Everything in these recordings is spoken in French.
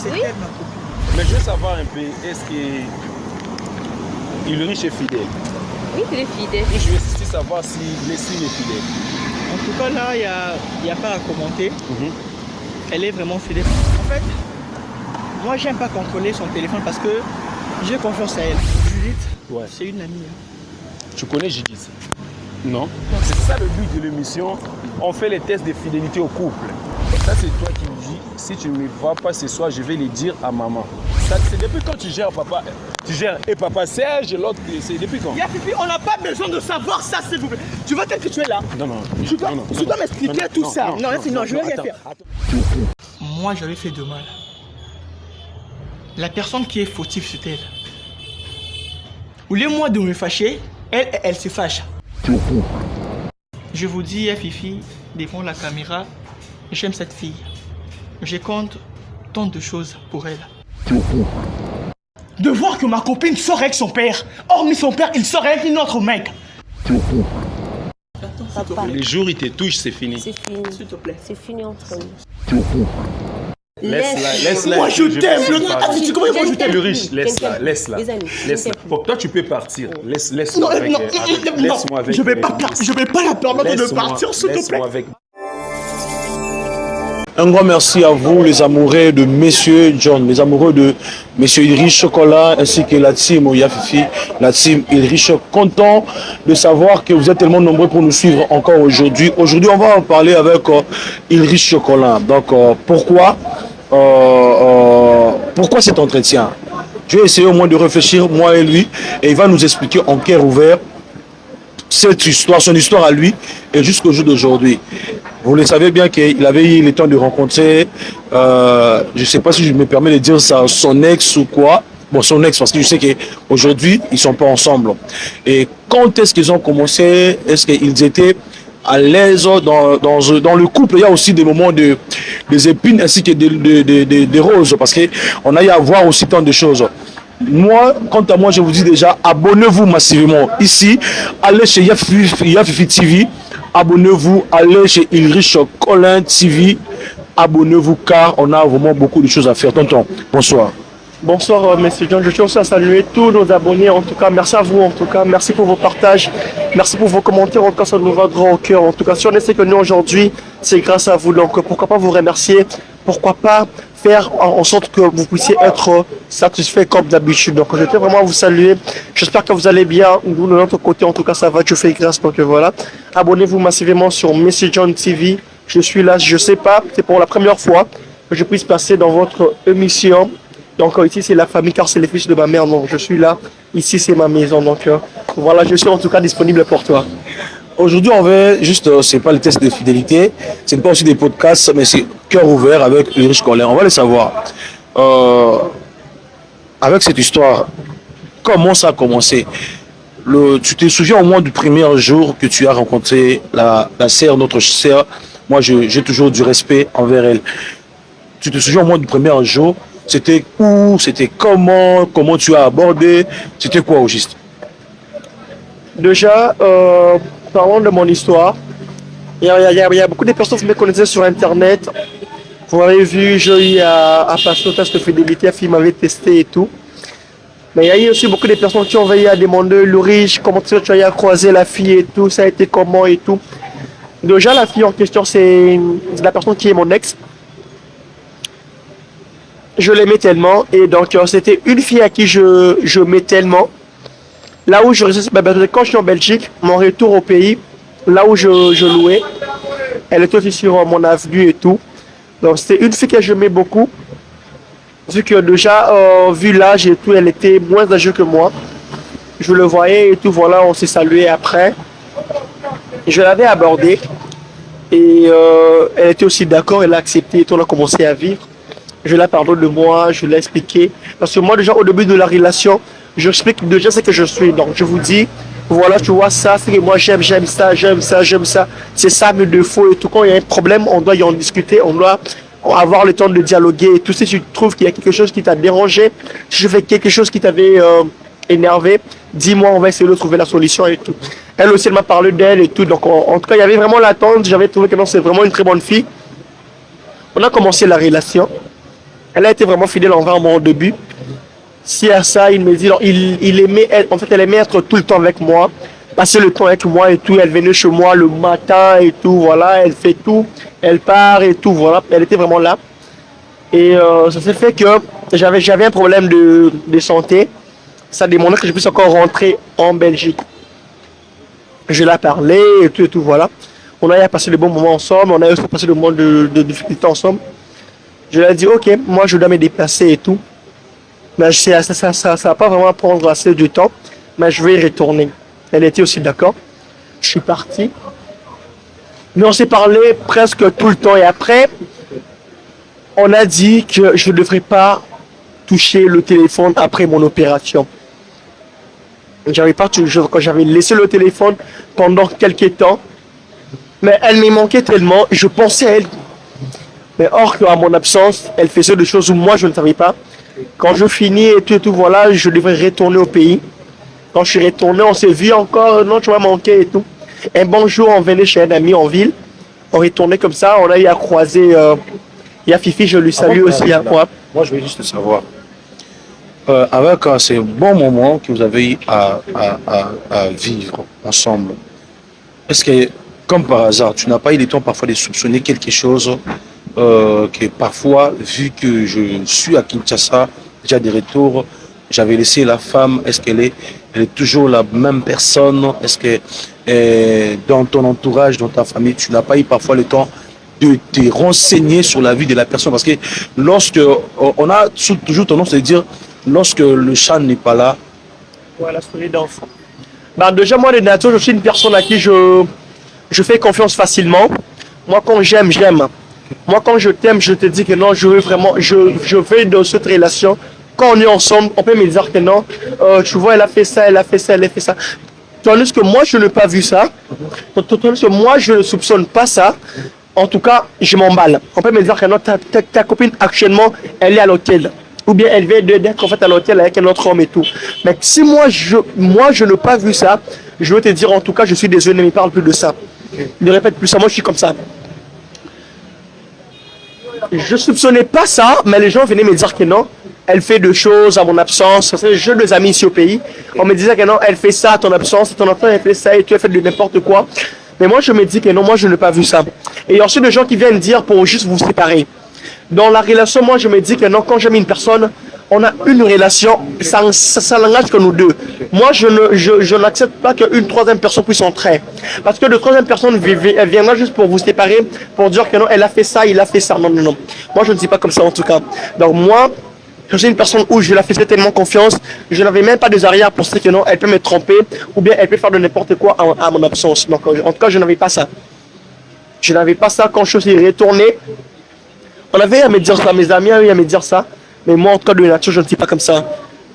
C'est Oui. elle ma copine. Mais je veux savoir un peu, est-ce que Ulrich est fidèle? Oui, il est fidèle. Et je veux aussi savoir si Leslie est fidèle. En tout cas, là, il y a pas à commenter. Elle est vraiment fidèle. En fait, moi, j'aime pas contrôler son téléphone parce que j'ai confiance à elle. Judith, Ouais. c'est une amie. Tu connais Judith? Non. C'est ça le but de l'émission. On fait les tests de fidélité au couple. Ça, c'est toi qui me dis, si tu ne me vois pas ce soir, je vais le dire à maman. Ça, c'est depuis quand tu gères papa? Tu gères et papa Serge et l'autre, c'est depuis quand? Ya Fifi, on n'a pas besoin de savoir ça, s'il vous plaît. Tu vois tel que tu es là? Non, non. Tu dois m'expliquer tout ça. Non, je vais rien attends, faire. attends. Moi, j'avais fait de mal. La personne qui est fautive, c'est elle. Au lieu moi de me fâcher, elle se fâche. Je vous dis, ya Fifi, devant la caméra, j'aime cette fille. Je compte tant de choses pour elle. De voir que ma copine sort avec son père. Hormis son père, il sort avec une autre mec. Papa, Les jours où il te touche, c'est fini. c'est fini. S'il te plaît. C'est fini entre nous. Laisse-la. Moi, je t'aime. Tu comment je t'aime? Ulrich, laisse-la. Les amis, Laisse-la. Pour toi, tu peux partir. Laisse-moi Non, avec. non, Laisse-moi avec. je vais pas la permettre de Laisse-moi- partir, s'il te plaît. laisse-moi avec. Un grand merci à vous, les amoureux de Monsieur John, les amoureux de Monsieur Ulrich Chocolat, ainsi que la team Yafifi, la team Ulrich. Content de savoir que vous êtes tellement nombreux pour nous suivre encore aujourd'hui. Aujourd'hui, on va en parler avec Ulrich Chocolat. Donc, pourquoi cet entretien? Je vais essayer au moins de réfléchir, moi et lui, et il va nous expliquer en cœur ouvert cette histoire, son histoire à lui, et jusqu'au jour d'aujourd'hui. Vous le savez bien qu'il avait eu le temps de rencontrer, je ne sais pas si je me permets de dire ça, son ex ou quoi. Bon, son ex, parce que je sais qu'aujourd'hui, ils ne sont pas ensemble. Et quand est-ce qu'ils ont commencé? Est-ce qu'ils étaient à l'aise dans le couple? Il y a aussi des moments des épines ainsi que des roses, parce qu'on a eu à voir aussi tant de choses. Moi, quant à moi, je vous dis déjà, abonnez-vous massivement. Ici, allez chez Yafifi TV, abonnez-vous, allez chez Ulrich Colin TV, abonnez-vous car on a vraiment beaucoup de choses à faire. Tonton, bonsoir. Bonsoir, Monsieur John. Je tiens aussi à saluer tous nos abonnés. En tout cas, merci à vous. En tout cas, merci pour vos partages. Merci pour vos commentaires. En tout cas, ça nous va droit au cœur. En tout cas, si on essaie que nous aujourd'hui, c'est grâce à vous. Donc, pourquoi pas vous remercier? Pourquoi pas faire en sorte que vous puissiez être satisfait comme d'habitude. Donc, je tiens vraiment à vous saluer. J'espère que vous allez bien. Nous, de notre côté, en tout cas, ça va. Dieu fait grâce. Donc, voilà. Abonnez-vous massivement sur Monsieur John TV. Je suis là. Je sais pas. C'est pour la première fois que je puisse passer dans votre émission. Donc ici c'est la famille car c'est les fils de ma mère, donc je suis là, ici c'est ma maison, donc voilà, je suis en tout cas disponible pour toi. Aujourd'hui, on va juste, c'est pas le test de fidélité, c'est pas aussi des podcasts, mais c'est cœur ouvert avec Ulrich Colin. On va le savoir. Avec cette histoire, comment ça a commencé? Tu te souviens au moins du premier jour que tu as rencontré la sœur, notre sœur? Moi, j'ai toujours du respect envers elle. Tu te souviens au moins du premier jour? C'était où? C'était comment? Comment tu as abordé? C'était quoi au juste? Déjà, parlons de mon histoire. Il y a beaucoup de personnes qui me connaissaient sur Internet. Vous m'avez vu, j'ai eu à passer au test de fidélité, la fille m'avait testé et tout. Mais il y a eu aussi beaucoup de personnes qui ont veillé à demander Ulrich, comment tu as eu à croiser la fille et tout, ça a été comment et tout. Déjà, la fille en question, c'est la personne qui est mon ex. Je l'aimais tellement et donc c'était une fille à qui je m'aimais tellement. Là où quand je suis en Belgique, mon retour au pays, là où je louais, elle était aussi sur mon avenue et tout. Donc c'était une fille que j'aimais beaucoup. Vu que déjà, vu l'âge et tout, elle était moins âgée que moi. Je le voyais et tout, voilà, on s'est salué après. Je l'avais abordée et elle était aussi d'accord, elle a accepté et tout, on a commencé à vivre. Je la pardonne de moi, je l'ai expliqué. Parce que moi, déjà, au début de la relation, j'explique déjà ce que je suis. Donc, je vous dis, voilà, tu vois, ça, c'est que moi, j'aime ça. C'est ça mes défauts et tout. Quand il y a un problème, on doit y en discuter, on doit avoir le temps de dialoguer et tout. Si tu trouves qu'il y a quelque chose qui t'a dérangé, si je fais quelque chose qui t'avait énervé, dis-moi, on va essayer de trouver la solution et tout. Elle aussi, elle m'a parlé d'elle et tout. Donc, en tout cas, il y avait vraiment l'attente. J'avais trouvé que non, c'est vraiment une très bonne fille. On a commencé la relation. Elle a été vraiment fidèle envers moi au début. Si à ça, il me dit, alors, il aimait être, en fait, elle aimait être tout le temps avec moi, passer le temps avec moi et tout. Elle venait chez moi le matin et tout, voilà. Elle fait tout, elle part et tout, voilà. Elle était vraiment là. Et ça s'est fait que j'avais un problème de santé. Ça demandait que je puisse encore rentrer en Belgique. Je l'ai parlé et tout, voilà. On a passé de bons moments ensemble, on a aussi passé des moments de difficultés ensemble. Je lui ai dit, ok, moi je dois me déplacer et tout. Mais ça va pas vraiment prendre assez de temps, mais je vais y retourner. Elle était aussi d'accord. Je suis parti. Mais on s'est parlé presque tout le temps. Et après, on a dit que je ne devrais pas toucher le téléphone après mon opération. Quand j'avais laissé le téléphone pendant quelques temps, mais elle me manquait tellement, je pensais à elle. Mais or qu'à mon absence, elle faisait des choses où moi je ne savais pas. Quand je finis et tout, voilà, je devrais retourner au pays. Quand je suis retourné, on s'est vu encore, non, tu m'as manqué et tout. Un bon jour, on venait chez un ami en ville. On retournait comme ça, on a eu à croiser. Il y a Fifi, je lui salue aussi. Moi, je veux juste savoir. Avec ces bons moments que vous avez eu à vivre ensemble, est-ce que, comme par hasard, tu n'as pas eu le temps parfois de soupçonner quelque chose que parfois, vu que je suis à Kinshasa, déjà des retours, j'avais laissé la femme, est-ce qu'elle est toujours la même personne? Est-ce que dans ton entourage, dans ta famille, tu n'as pas eu parfois le temps de te renseigner sur la vie de la personne? Parce que lorsque on a toujours tendance à dire, lorsque le chat n'est pas là. Ouais, la souris d'enfant. Bah, déjà, moi, de nature, je suis une personne à qui je fais confiance facilement. Moi, quand j'aime, j'aime. Moi, quand je t'aime, je te dis que non, je veux vraiment, je veux dans cette relation. Quand on est ensemble, on peut me dire que non, tu vois, elle a fait ça, elle a fait ça, elle a fait ça. Tandis que moi, je n'ai pas vu ça. Tandis que moi, je ne soupçonne pas ça. En tout cas, je m'emballe. On peut me dire que non, ta copine, actuellement, elle est à l'hôtel. Ou bien elle vient d'être en fait à l'hôtel avec un autre homme et tout. Mais si moi, je n'ai pas vu ça, je veux te dire, en tout cas, je suis désolé, ne me parle plus de ça. Ne répète plus ça, moi, je suis comme ça. Je ne soupçonnais pas ça, mais les gens venaient me dire que non, elle fait des choses à mon absence. J'ai deux amis ici au pays. On me disait que non, elle fait ça à ton absence, ton enfant, elle fait ça et tu as fait de n'importe quoi. Mais moi, je me dis que non, moi, je n'ai pas vu ça. Et il y a aussi des gens qui viennent dire pour juste vous séparer. Dans la relation, moi, je me dis que non, quand j'aime une personne, on a une relation, ça n'engage que nous deux. Moi, je n'accepte pas qu'une troisième personne puisse entrer. Parce que de troisième personne, elle viendra juste pour vous séparer, pour dire que non, elle a fait ça, il a fait ça. Non, non, non. Moi, je ne dis pas comme ça en tout cas. Donc moi, je suis une personne où je la faisais tellement confiance, je n'avais même pas des arrières pour dire que non, elle peut me tromper, ou bien elle peut faire de n'importe quoi à mon absence. Donc en tout cas, je n'avais pas ça. Je n'avais pas ça quand je suis retourné. On avait à me dire ça, mes amis avaient à me dire ça. Mais moi, en tout cas, de nature, je ne dis pas comme ça.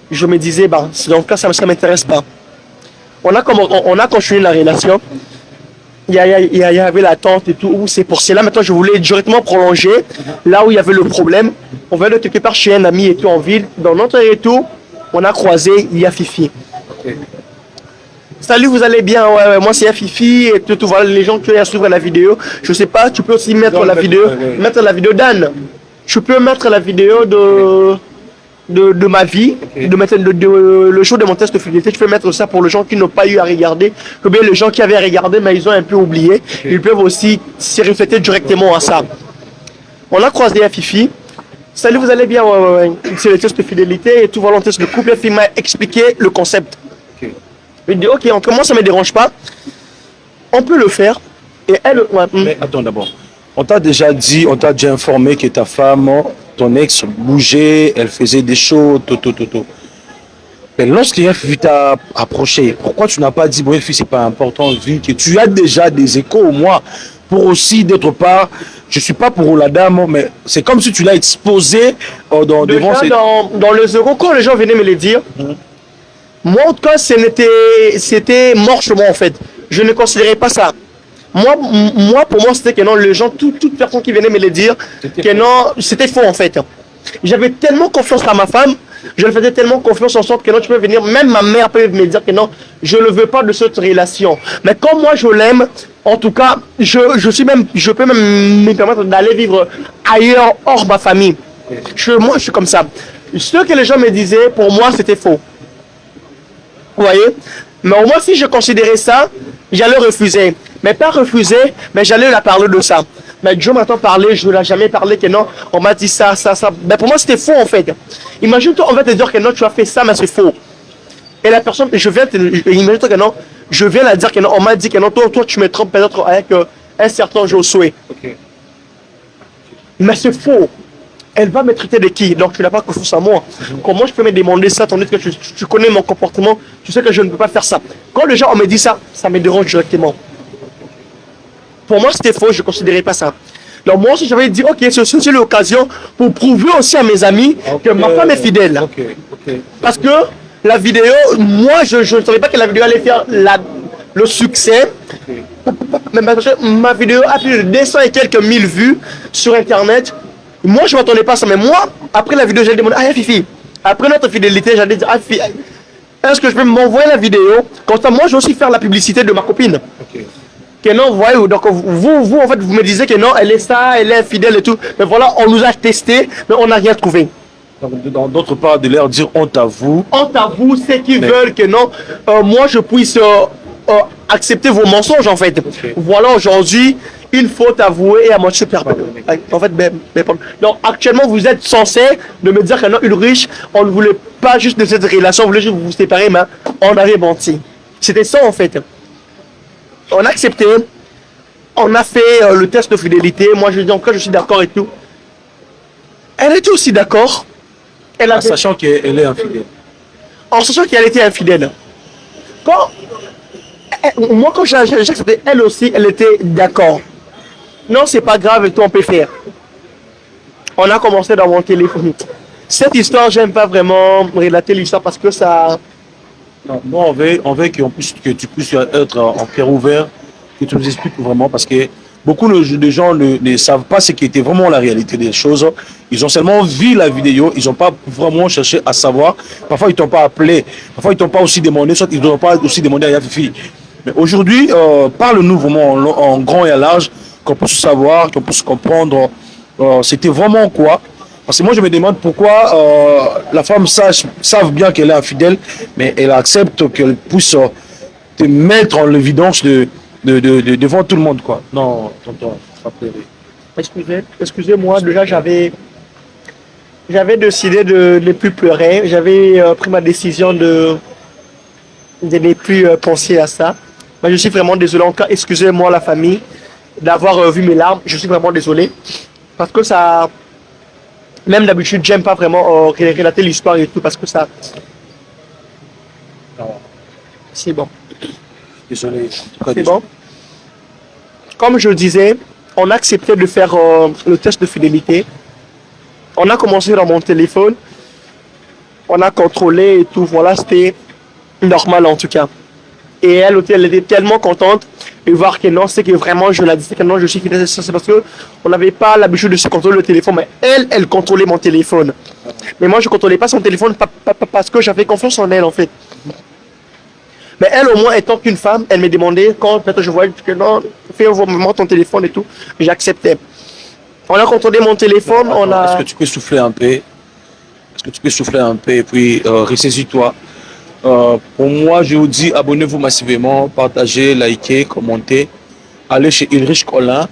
Je me disais, bah, dans le cas, ça ne m'intéresse pas. On a continué la relation. Il y avait l'attente et tout. C'est pour cela, maintenant, je voulais directement prolonger là où il y avait le problème. On va aller quelque part chez un ami et tout en ville. Dans notre retour, on a croisé, il y a Fifi. Okay. Salut, vous allez bien? Ouais, moi c'est Fifi et tout. Voilà, les gens qui ont suivre la vidéo. Je sais pas, tu peux aussi mettre la vidéo d'Anne. Je peux mettre la vidéo de ma vie, okay. De mettre le show de mon test de fidélité. Je peux mettre ça pour les gens qui n'ont pas eu à regarder, ou bien les gens qui avaient regardé mais ils ont un peu oublié. Okay. Ils peuvent aussi se refléter directement à ça. On a croisé à Fifi. Salut, vous allez bien? Ouais. C'est le test de fidélité et tout. Voilà, le test de couple. Fifi m'a expliqué le concept. Okay. Je lui ai dit, ok, en tout cas, moi ça ne me dérange pas. On peut le faire. Et elle. Ouais. Mais attends d'abord. On t'a déjà dit, on t'a déjà informé que ta femme, ton ex, bougeait, elle faisait des choses, tout. Mais lorsqu'il t'a approché, pourquoi tu n'as pas dit, bon, fille, c'est pas important, vu que tu as déjà des échos au moins, pour aussi, d'autre part, je suis pas pour la dame, mais c'est comme si tu l'as exposé devant les échos, quand les gens venaient me le dire, moi, en tout cas, c'était mort chez moi, en fait. Je ne considérais pas ça. Moi, pour moi, c'était que non, les gens, toute personne qui venait me le dire, que non, c'était faux en fait. J'avais tellement confiance à ma femme, je le faisais tellement confiance en sorte que non, tu peux venir, même ma mère peut me dire que non, je ne veux pas de cette relation. Mais comme moi, je l'aime, en tout cas, je peux même me permettre d'aller vivre ailleurs, hors ma famille. Moi, je suis comme ça. Ce que les gens me disaient, pour moi, c'était faux. Vous voyez? Mais au moins, si je considérais ça, j'allais refuser. Mais pas refuser, mais j'allais la parler de ça. Mais Joe m'entend parler, je ne l'ai jamais parlé que non, on m'a dit ça. Mais pour moi, c'était faux en fait. Imagine-toi, on va te dire que non, tu as fait ça, mais c'est faux. Et la personne, imagine-toi que non, je viens la dire que non, on m'a dit que non, toi tu me trompes peut-être avec un certain Josué. Ok. Mais c'est faux. Elle va me traiter de qui? Donc tu n'as pas confiance en moi. Comment je peux me demander ça, tandis que tu connais mon comportement, tu sais que je ne peux pas faire ça. Quand les gens on me dit ça, ça me dérange directement. Pour moi, c'était faux, je ne considérais pas ça. Donc moi aussi, j'avais dit, ok, c'est l'occasion pour prouver aussi à mes amis que ma femme est fidèle. Parce que la vidéo, moi, je ne savais pas que la vidéo allait faire le succès. Mais ma vidéo a plus de 200 et quelques mille vues sur Internet. Moi, je ne m'attendais pas à ça. Mais moi, après la vidéo, j'ai demandé, ah, Fifi, après notre fidélité, j'allais dire, ah, Fifi, est-ce que je peux m'envoyer la vidéo? Comme ça, moi, je vais aussi faire la publicité de ma copine. Que non, vous voyez, donc vous, en fait, vous me disiez que non, elle est ça, elle est fidèle et tout. Mais voilà, on nous a testé, mais on n'a rien trouvé. D'autre part, de leur dire honte à vous. Honte à vous, ceux qui veulent que non, moi, je puisse accepter vos mensonges, en fait. Voilà, aujourd'hui, une faute avouée et à moitié perdue. En fait, donc, actuellement, vous êtes censé de me dire que non, Ulrich, on ne voulait pas juste de cette relation, on voulait juste vous séparer, mais on avait menti. C'était ça, en fait. On a accepté, on a fait le test de fidélité. Moi, je dis encore, je suis d'accord et tout. Elle était aussi d'accord. En sachant qu'elle est infidèle. En sachant qu'elle était infidèle. Moi, quand j'ai accepté, elle aussi, elle était d'accord. Non, c'est pas grave, et tout, on peut faire. On a commencé dans mon téléphone. Cette histoire, j'aime pas vraiment relater l'histoire parce que ça... Non, moi, on veut que tu puisses être en cœur ouvert, que tu nous expliques vraiment, parce que beaucoup de gens ne savent pas ce qui était vraiment la réalité des choses. Ils ont seulement vu la vidéo, ils n'ont pas vraiment cherché à savoir. Parfois, ils ne t'ont pas appelé, parfois, ils ne t'ont pas aussi demandé, soit ils n'ont pas aussi demandé à Yafifi. Mais aujourd'hui, parle-nous vraiment en grand et à large, qu'on puisse savoir, qu'on puisse comprendre c'était vraiment quoi. Parce que moi, je me demande pourquoi la femme savent bien qu'elle est infidèle, mais elle accepte qu'elle puisse te mettre en évidence devant tout le monde, quoi. Non, tonton, pas pleurer. Excusez-moi, déjà, j'avais décidé de ne plus pleurer. J'avais pris ma décision de ne plus penser à ça. Mais je suis vraiment désolé. Encore, excusez-moi, la famille, d'avoir vu mes larmes. Je suis vraiment désolé. Parce que ça... Même d'habitude, j'aime pas vraiment relater l'histoire et tout parce que ça... C'est bon. Désolé. C'est bon. Comme je le disais, on a accepté de faire le test de fidélité. On a commencé dans mon téléphone. On a contrôlé et tout. Voilà, c'était normal en tout cas. Et elle était tellement contente de voir que non, c'est que vraiment je la disais que non, je suis fidèle. C'est parce qu'on n'avait pas l'habitude de se contrôler le téléphone, mais elle contrôlait mon téléphone. Mais moi, je ne contrôlais pas son téléphone parce que j'avais confiance en elle en fait. Mais elle, au moins, étant qu'une femme, elle me demandait quand peut-être je voyais que non, fais vraiment ton téléphone et tout, j'acceptais. On a contrôlé mon téléphone, on a... Est-ce que tu peux souffler un peu? Est-ce que tu peux souffler un peu et puis ressaisis-toi? Pour moi, je vous dis, abonnez-vous massivement, partagez, likez, commentez. Allez chez Ulrich Colin,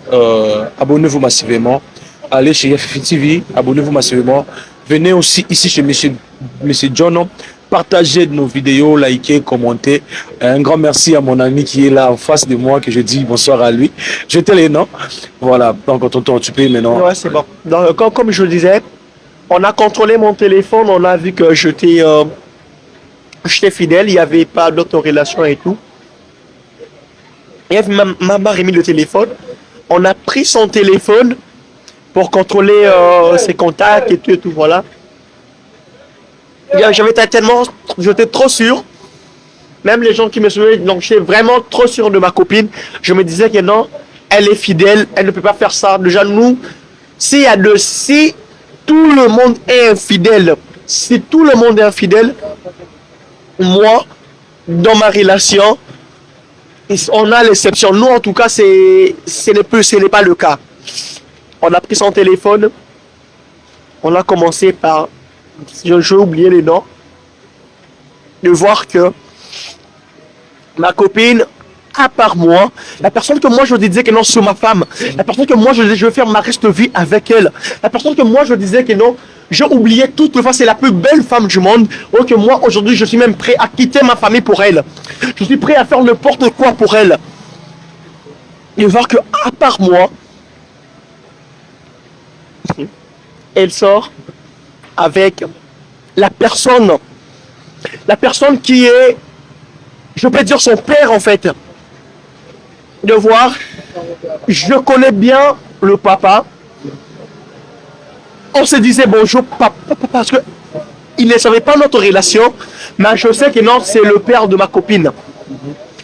abonnez-vous massivement. Allez chez Yafifi TV, abonnez-vous massivement. Venez aussi ici chez Monsieur John, partagez nos vidéos, likez, commentez. Un grand merci à mon ami qui est là en face de moi, que je dis bonsoir à lui. Jetez les noms. Voilà, donc tonton, tu peux maintenant. Ouais, c'est bon. Donc, comme je le disais, on a contrôlé mon téléphone, on a vu que j'étais fidèle, il n'y avait pas d'autres relations et tout. Et maman a remis le téléphone. On a pris son téléphone pour contrôler ses contacts et tout, voilà. J'étais trop sûr. Même les gens qui me suivaient, donc j'étais vraiment trop sûr de ma copine. Je me disais que non, elle est fidèle, elle ne peut pas faire ça. Déjà, nous, si tout le monde est infidèle, moi, dans ma relation, on a l'exception. Nous, en tout cas, ce n'est pas le cas. On a pris son téléphone, on a commencé par, je vais oublier les noms, de voir que ma copine, à part moi, la personne que moi je disais que non, c'est ma femme, la personne que moi je disais je vais faire ma reste de vie avec elle, la personne que moi je disais que non, j'ai oublié toute fois, c'est la plus belle femme du monde, ou que moi aujourd'hui je suis même prêt à quitter ma famille pour elle, je suis prêt à faire n'importe quoi pour elle, et voir que à part moi, elle sort avec la personne qui est, je peux dire son père en fait. De voir, je connais bien le papa. On se disait bonjour papa parce que il ne savait pas notre relation, mais je sais que non, c'est le père de ma copine.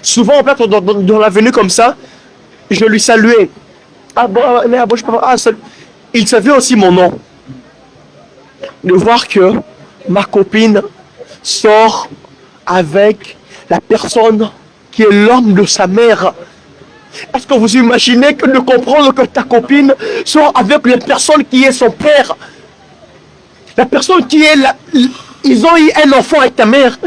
Souvent, en fait, dans la venue comme ça, je lui saluais. Ah bon, mais bon, je peux pas. Ah, il savait aussi mon nom. De voir que ma copine sort avec la personne qui est l'homme de sa mère. Est-ce que vous imaginez que de comprendre que ta copine sort avec la personne qui est son père? La personne qui est là, ils ont eu un enfant avec ta mère.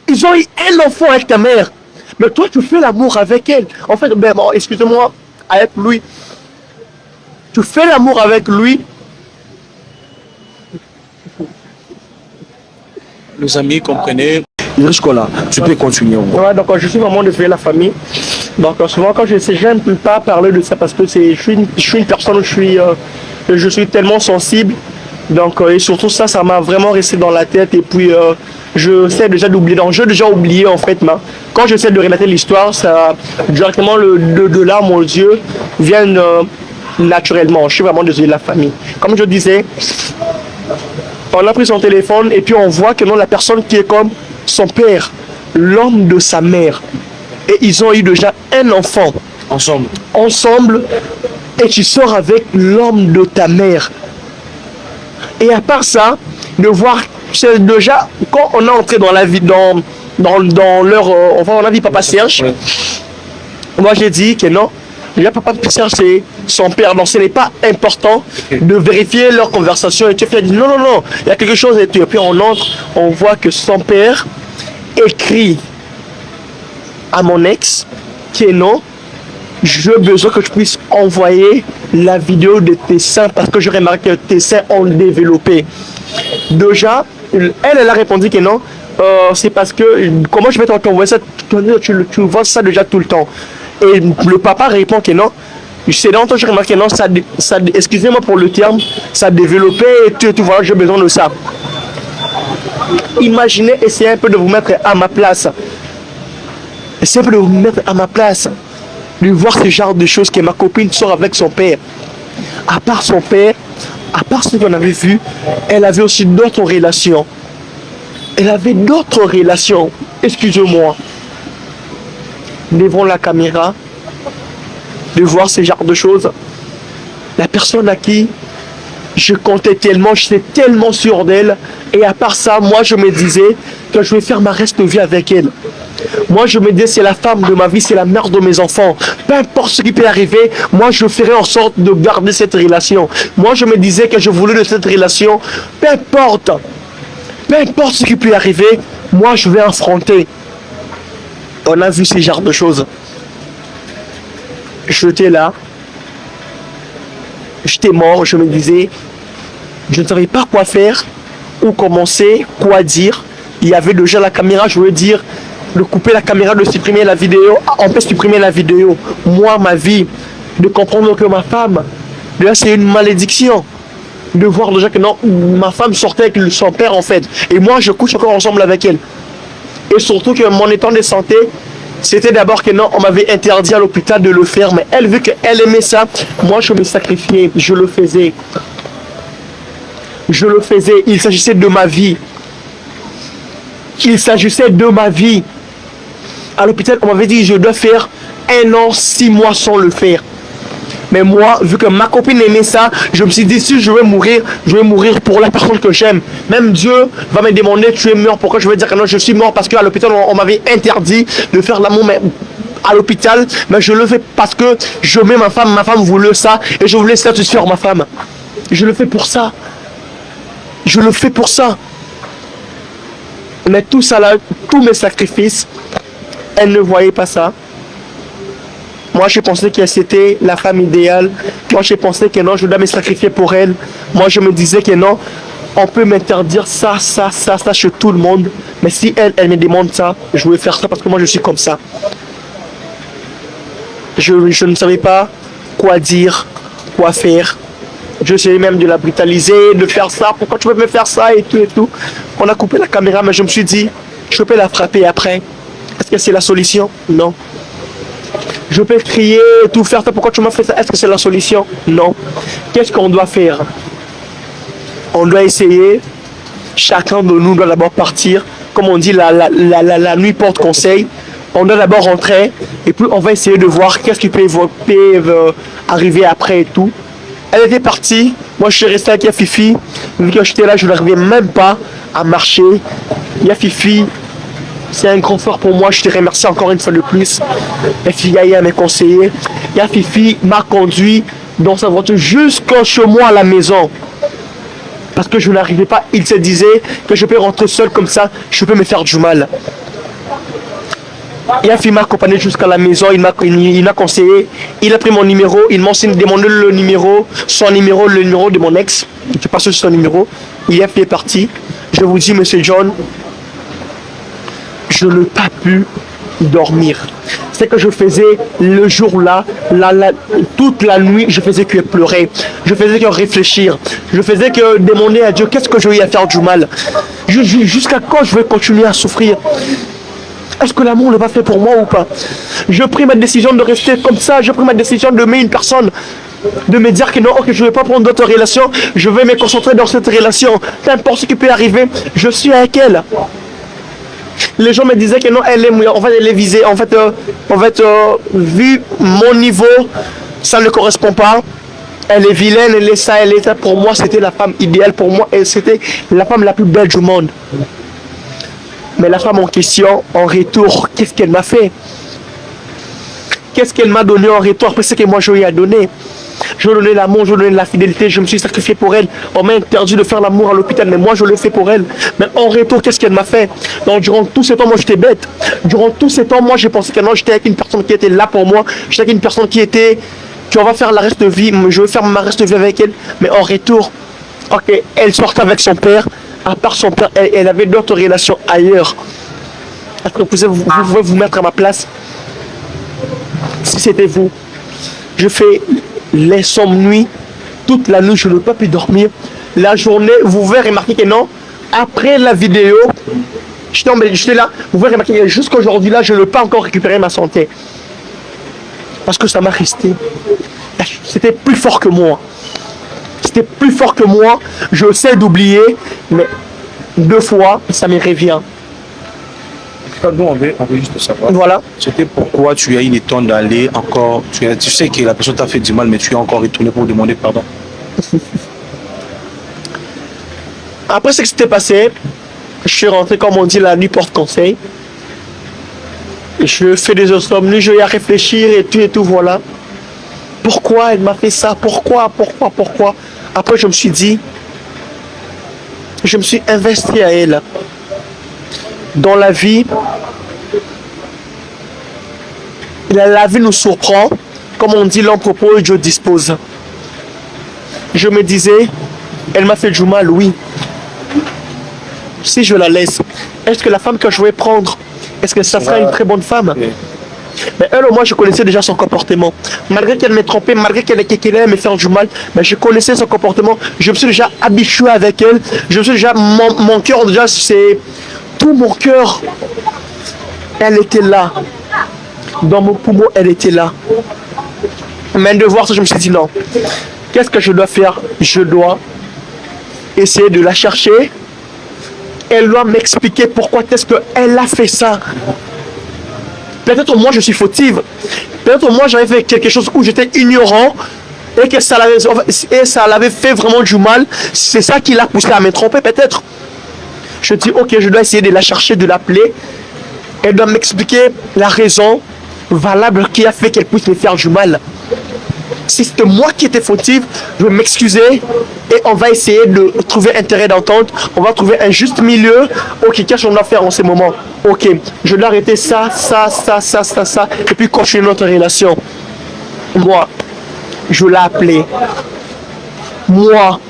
Ils ont eu un enfant avec ta mère. Mais toi, tu fais l'amour avec elle. En fait, ben, bon, excusez-moi, avec lui. Tu fais l'amour avec lui. Les amis, comprenez. Jusque-là, tu peux continuer. Ouais, donc je suis vraiment désolé la famille. Donc souvent quand j'aime pas parler de ça parce que je suis une personne où je suis tellement sensible. Donc et surtout ça m'a vraiment resté dans la tête et puis je sais déjà d'oublier. Donc j'ai déjà oublié en fait. Quand j'essaie de relater l'histoire, ça directement de là mon Dieu viennent naturellement. Je suis vraiment désolé la famille. Comme je disais, on a pris son téléphone et puis on voit que non, la personne qui est comme son père, l'homme de sa mère, et ils ont eu déjà un enfant ensemble, et tu sors avec l'homme de ta mère. Et à part ça, de voir, c'est déjà quand on est entré dans la vie, dans leur, on a dit papa Serge. Moi j'ai dit que non, déjà papa Serge c'est son père, donc ce n'est pas important de vérifier leur conversation. Et tu fais non, il y a quelque chose et puis on entre, on voit que son père écrit à mon ex que non, j'ai besoin que tu puisses envoyer la vidéo de tes seins parce que j'ai remarqué que tes seins ont développé. Déjà, elle a répondu que non, c'est parce que comment je vais t'envoyer ça, tu vois ça déjà tout le temps. Et le papa répond que non. C'est longtemps que j'ai remarqué non, ça excusez-moi pour le terme, ça a développé et tu vois, j'ai besoin de ça. Imaginez, essayez un peu de vous mettre à ma place. Essayez un peu de vous mettre à ma place. De voir ce genre de choses que ma copine sort avec son père. À part son père, à part ce qu'on avait vu, elle avait aussi d'autres relations. Elle avait d'autres relations. Excusez-moi. Devant la caméra, de voir ce genre de choses. La personne à qui je comptais tellement, j'étais tellement sûr d'elle. Et à part ça, moi je me disais que je vais faire ma reste de vie avec elle. Moi je me disais c'est la femme de ma vie, c'est la mère de mes enfants. Peu importe ce qui peut arriver, moi je ferai en sorte de garder cette relation. Moi je me disais que je voulais de cette relation, peu importe ce qui peut arriver, moi je vais affronter. On a vu ce genre de choses. J'étais là, j'étais mort, je me disais, je ne savais pas quoi faire, où commencer, quoi dire. Il y avait déjà la caméra, je veux dire, de couper la caméra, de supprimer la vidéo. On peut supprimer la vidéo. Moi, ma vie, de comprendre que ma femme, déjà c'est une malédiction. De voir déjà que non, ma femme sortait avec son père en fait. Et moi, je couche encore ensemble avec elle. Et surtout que mon état de santé, c'était d'abord que non, on m'avait interdit à l'hôpital de le faire. Mais elle, vu qu'elle aimait ça, moi je me sacrifiais, je le faisais. Je le faisais, il s'agissait de ma vie. Il s'agissait de ma vie. À l'hôpital, on m'avait dit je dois faire 1 an, 6 mois sans le faire. Mais moi, vu que ma copine aimait ça, je me suis dit si je vais mourir pour la personne que j'aime. Même Dieu va me demander tu es mort. Pourquoi je vais dire que non, je suis mort parce qu'à l'hôpital, on m'avait interdit de faire l'amour à l'hôpital. Mais je le fais parce que je mets ma femme voulait ça et je voulais satisfaire ma femme. Je le fais pour ça. Je le fais pour ça. Mais tout ça là, tous mes sacrifices, elle ne voyait pas ça. Moi, je pensais que c'était la femme idéale. Moi, je pensais que non, je dois me sacrifier pour elle. Moi, je me disais que non, on peut m'interdire ça chez tout le monde. Mais si elle me demande ça, je vais faire ça parce que moi, je suis comme ça. Je ne savais pas quoi dire, quoi faire. Je essayais même de la brutaliser, de faire ça. Pourquoi tu veux me faire ça et tout et tout. On a coupé la caméra, mais je me suis dit, je peux la frapper après. Est-ce que c'est la solution? Non. Je peux crier, tout faire ça. Pourquoi tu m'as fait ça? Est-ce que c'est la solution? Non. Qu'est-ce qu'on doit faire? On doit essayer. Chacun de nous doit d'abord partir. Comme on dit, la nuit porte conseil. On doit d'abord rentrer. Et puis on va essayer de voir qu'est-ce qui peut arriver après et tout. Elle était partie. Moi, je suis resté avec Yafifi. Vu que j'étais là, je n'arrivais même pas à marcher. Yafifi, c'est un grand frère pour moi. Je te remercie encore une fois de plus. Yafifi m'a conseillé. Yafifi m'a conduit dans sa voiture jusqu'au chez moi à la maison. Parce que je n'arrivais pas. Il se disait que je peux rentrer seul comme ça. Je peux me faire du mal. Yafi m'a accompagné jusqu'à la maison, il m'a conseillé, il a pris mon numéro, il m'a demandé le numéro, le numéro de mon ex. Je passe sur son numéro, il est parti. Je vous dis, monsieur John, je n'ai pas pu dormir. C'est que je faisais le jour-là, toute la nuit, je faisais que pleurer, je faisais que réfléchir, je faisais que demander à Dieu qu'est-ce que je vais faire du mal. Jusqu'à quand je vais continuer à souffrir? Est-ce que l'amour n'est pas fait pour moi ou pas? Je pris ma décision de rester comme ça. Je pris ma décision de mettre une personne. De me dire que non, ok, je ne vais pas prendre d'autres relations. Je vais me concentrer dans cette relation. N'importe ce qui peut arriver, je suis avec elle. Les gens me disaient que non, elle est mouillante. En fait, elle est visée. En fait, vu mon niveau, ça ne correspond pas. Elle est vilaine, elle est ça, elle est ça. Pour moi, c'était la femme idéale. Pour moi, c'était la femme la plus belle du monde. Mais la femme en question, en retour, qu'est-ce qu'elle m'a fait? Qu'est-ce qu'elle m'a donné en retour après ce que moi je lui ai donné? Je lui ai donné l'amour, je lui ai donné la fidélité, je me suis sacrifié pour elle. On m'a interdit de faire l'amour à l'hôpital, mais moi je l'ai fait pour elle. Mais en retour, qu'est-ce qu'elle m'a fait? Donc durant tout ce temps, moi j'étais bête. Durant tout ce temps, moi j'ai pensé que non, j'étais avec une personne qui était là pour moi. J'étais avec une personne qui on va faire la reste de vie, je vais faire ma reste de vie avec elle. Mais en retour, ok, elle sortait avec son père. À part son père, elle avait d'autres relations ailleurs. Est-ce que vous pouvez vous mettre à ma place? Si c'était vous, je fais les sombres nuits, toute la nuit, je ne peux pas plus dormir. La journée, vous pouvez remarquer que non, après la vidéo, j'étais là, vous pouvez remarquer que jusqu'aujourd'hui là, je ne peux pas encore récupérer ma santé. Parce que ça m'a resté. C'était plus fort que moi. C'était plus fort que moi, je sais d'oublier, mais 2 fois, ça me revient. Nous, on veut juste savoir. Voilà. C'était pourquoi tu as eu le temps d'aller encore. Tu sais que la personne t'a fait du mal, mais tu es encore retourné pour demander pardon. Après ce qui s'était passé, je suis rentré, comme on dit, la nuit porte conseil. Je fais des insomnies, je vais à réfléchir et tout, voilà. Pourquoi elle m'a fait ça? Pourquoi? Après, je me suis dit, je me suis investi à elle. Dans la vie, la vie nous surprend. Comme on dit, l'homme propose et Dieu dispose. Je me disais, elle m'a fait du mal, oui. Si je la laisse, est-ce que la femme que je vais prendre, est-ce que ça sera une très bonne femme? Mais elle, moi, je connaissais déjà son comportement. Malgré qu'elle m'ait trompé, malgré qu'elle allait me faire du mal, mais je connaissais son comportement. Je me suis déjà habitué avec elle. Je me suis déjà, mon cœur, déjà, c'est tout mon cœur. Elle était là. Dans mon poumon, elle était là. Mais de voir ça, je me suis dit non. Qu'est-ce que je dois faire? Je dois essayer de la chercher. Elle doit m'expliquer pourquoi est-ce qu'elle a fait ça. Peut-être moi je suis fautive. Peut-être moi j'avais fait quelque chose où j'étais ignorant et que ça l'avait fait vraiment du mal. C'est ça qui l'a poussé à me tromper peut-être. Je dis ok, je dois essayer de la chercher, de l'appeler. Elle doit m'expliquer la raison valable qui a fait qu'elle puisse me faire du mal. Si c'était moi qui étais fautif, je vais m'excuser et on va essayer de trouver un terrain d'entente. On va trouver un juste milieu. Ok, qu'est-ce qu'on doit faire en ce moment? Ok, je dois arrêter ça, et puis continuer notre relation. Moi, je l'ai appelé. Moi,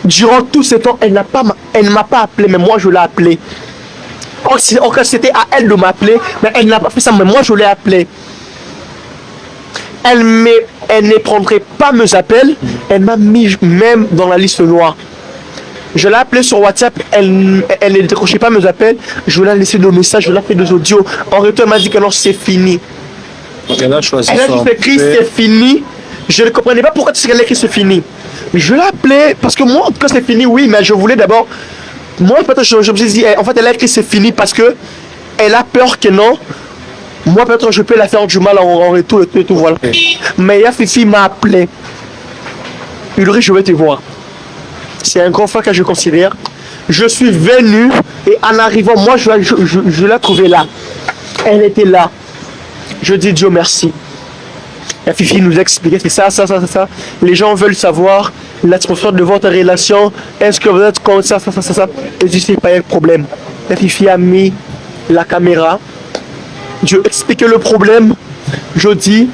durant tout ce temps, elle ne m'a pas appelé, mais moi je l'ai appelé. Encore c'était à elle de m'appeler, mais elle n'a pas fait ça, mais moi je l'ai appelé. Elle ne prendrait pas mes appels, elle m'a mis même dans la liste noire. Je l'ai appelée sur WhatsApp, elle ne décrochait pas mes appels, je lui ai laissé des messages, je lui ai fait des audios. En retour, elle m'a dit que non, c'est fini. Donc elle a choisi Elle a juste écrit c'est fini. Je ne comprenais pas pourquoi elle a écrit c'est fini. Je l'ai appelée parce que moi, en tout cas, c'est fini, oui, mais je voulais d'abord. Moi, peut-être, je me suis dit, en fait, elle a écrit c'est fini parce que elle a peur que non. Moi, peut-être, je peux la faire du mal en retour et tout, voilà. Mais Fifi m'a appelé. Ulrich, je vais te voir. C'est un grand frère que je considère. Je suis venu et en arrivant, moi, je l'ai trouvée là. Elle était là. Je dis Dieu merci. La Fifi nous a expliqué, c'est ça. Les gens veulent savoir l'atmosphère de votre relation. Est-ce que vous êtes comme ça. Et je dis, c'est pas un problème. La Fifi a mis la caméra. Je explique le problème. Je dis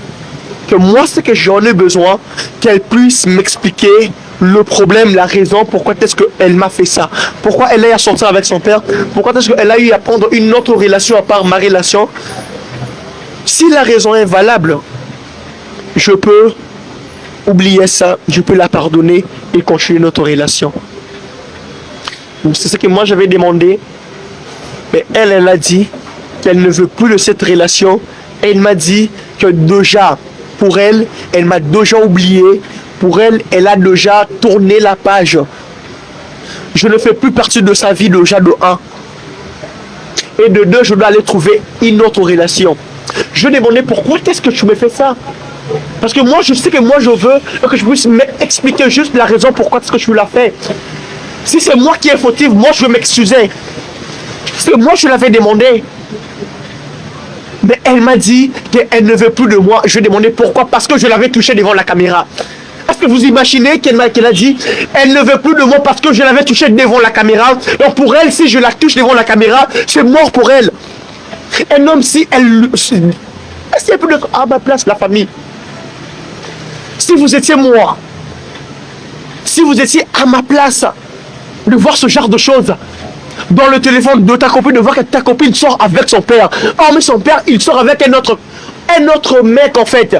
que moi, ce que j'en ai besoin, qu'elle puisse m'expliquer le problème, la raison, pourquoi est-ce qu'elle m'a fait ça. Pourquoi elle a eu à sortir avec son père. Pourquoi est-ce qu'elle a eu à prendre une autre relation à part ma relation. Si la raison est valable, je peux oublier ça, je peux la pardonner et continuer notre relation. C'est ce que moi j'avais demandé. Mais elle a dit qu'elle ne veut plus de cette relation. Elle m'a dit que déjà, pour elle, elle m'a déjà oublié. Pour elle, elle a déjà tourné la page. Je ne fais plus partie de sa vie déjà de 1. Et de 2, je dois aller trouver une autre relation. Je demandais pourquoi est-ce que tu me fais ça? Parce que moi, je sais que moi, je veux que je puisse m'expliquer juste la raison pourquoi est-ce que tu l'as fait. Si c'est moi qui est fautif, moi, je veux m'excuser. Parce que moi, je l'avais demandé. Mais elle m'a dit qu'elle ne veut plus de moi. Je lui ai demandé pourquoi. Parce que je l'avais touché devant la caméra. Est-ce que vous imaginez qu'elle a dit elle ne veut plus de moi parce que je l'avais touché devant la caméra. Donc pour elle, si je la touche devant la caméra, c'est mort pour elle. Un homme, si elle... Est-ce qu'il y a plus à ma place, la famille? Si vous étiez moi, si vous étiez à ma place, de voir ce genre de choses, dans le téléphone de ta copine, de voir que ta copine sort avec son père. Oh, mais son père, il sort avec un autre mec, en fait.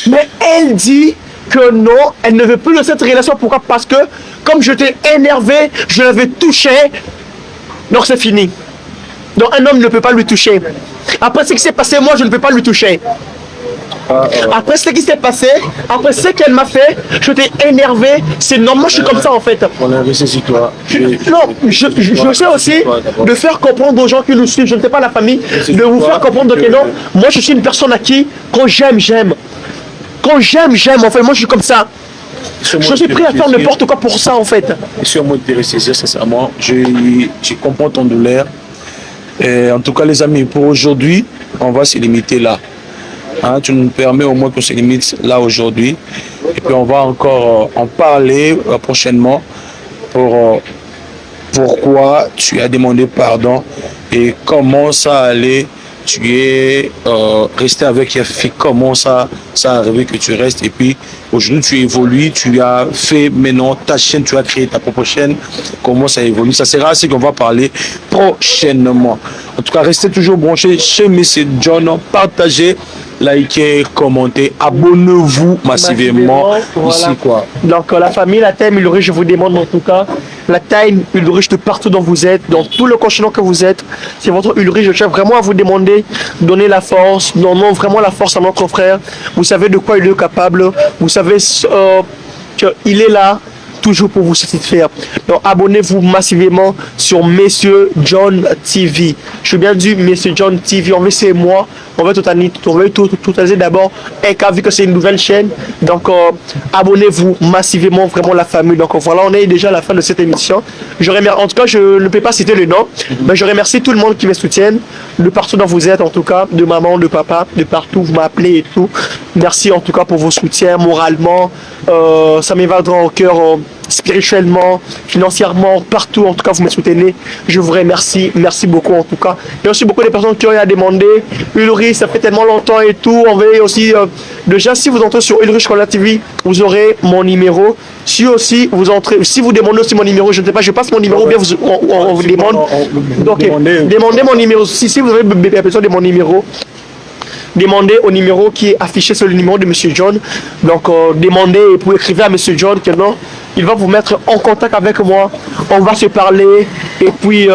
Mais elle dit que non, elle ne veut plus de cette relation. Pourquoi? Parce que, comme je t'ai énervé, je l'avais touché, donc c'est fini. Donc un homme ne peut pas lui toucher. Après ce qui s'est passé, moi je ne peux pas lui toucher. Après ce qui s'est passé, après ce qu'elle m'a fait, je t'ai énervé. C'est normal, je suis comme ça en fait. On a investi sur toi. Non, je sais aussi de faire comprendre aux gens qui nous suivent, je ne sais pas la famille, de vous faire comprendre que non, moi je suis une personne à qui, quand j'aime, j'aime. Quand j'aime, j'aime. En fait, moi je suis comme ça. Je suis prêt à faire n'importe quoi pour ça en fait. Je suis en mode de ressaisir, sincèrement. Je comprends ton douleur. Et en tout cas, les amis, pour aujourd'hui, on va se limiter là. Hein, tu nous permets au moins qu'on se limite là aujourd'hui. Et puis on va encore en parler prochainement pour pourquoi tu as demandé pardon et comment ça allait. Tu es resté avec Yafi, comment ça a arrivé que tu restes. Et puis aujourd'hui tu évolues, tu as fait maintenant ta chaîne, tu as créé ta propre chaîne. Comment ça évolue, ça sera ce qu'on va parler prochainement. En tout cas, restez toujours branchés chez M. John, partagez, likez, commentez, abonnez-vous massivement. Voilà. Ici quoi. Donc la famille, la taille Ulrich, je vous demande en tout cas, la taille Ulrich de partout dont vous êtes, dans tout le continent que vous êtes, c'est votre Ulrich. Je tiens vraiment à vous demander, donnez la force, donnons vraiment la force à notre frère. Vous savez de quoi il est capable, vous savez qu'il est là toujours pour vous satisfaire. Donc abonnez-vous massivement sur Monsieur John TV. Je suis bien dit Monsieur John TV. On veut c'est moi. On veut totaliser d'abord un cas vu que c'est une nouvelle chaîne. Donc abonnez-vous massivement vraiment la famille. Donc voilà, on est déjà à la fin de cette émission. En tout cas, je ne peux pas citer le nom, mais je remercie tout le monde qui me soutienne, de partout dont vous êtes en tout cas, de maman, de papa, de partout, vous m'appelez et tout. Merci en tout cas pour vos soutiens moralement. Ça m'évadera au cœur spirituellement, financièrement, partout. En tout cas, vous me soutenez. Je vous remercie. Merci beaucoup en tout cas. Il y a aussi beaucoup de personnes qui ont à demander. Ulrich, ça fait tellement longtemps et tout. Envoyez aussi. Déjà, si vous entrez sur Ulrich Kola TV, vous aurez mon numéro. Si aussi vous entrez, si vous demandez aussi mon numéro, je ne sais pas, je passe mon numéro, bien on vous demande. Donc, demandez mon numéro. Si vous avez besoin de mon numéro, demandez au numéro qui est affiché sur le numéro de M. John. Donc, demandez et vous écrivez à M. John que non, il va vous mettre en contact avec moi. On va se parler et puis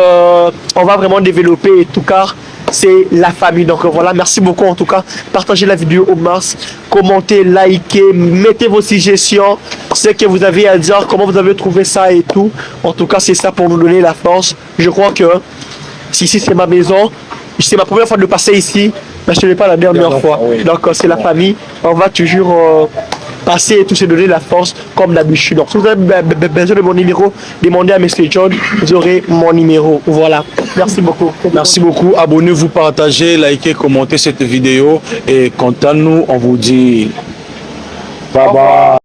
on va vraiment développer et tout car c'est la famille. Donc voilà, merci beaucoup en tout cas. Partagez la vidéo au max, commentez, likez, mettez vos suggestions, ce que vous avez à dire, comment vous avez trouvé ça et tout. En tout cas, c'est ça pour nous donner la force. Je crois que si c'est ma maison, c'est ma première fois de passer ici, mais ce n'est pas la dernière fois. Oui. Donc c'est la famille. On va toujours passer et tout se donner la force comme d'habitude. Donc si vous avez besoin de mon numéro, demandez à M. John, vous aurez mon numéro. Voilà. Merci beaucoup. Merci beaucoup. Abonnez-vous, partagez, likez, commentez cette vidéo. Et quant à nous, on vous dit bye bye.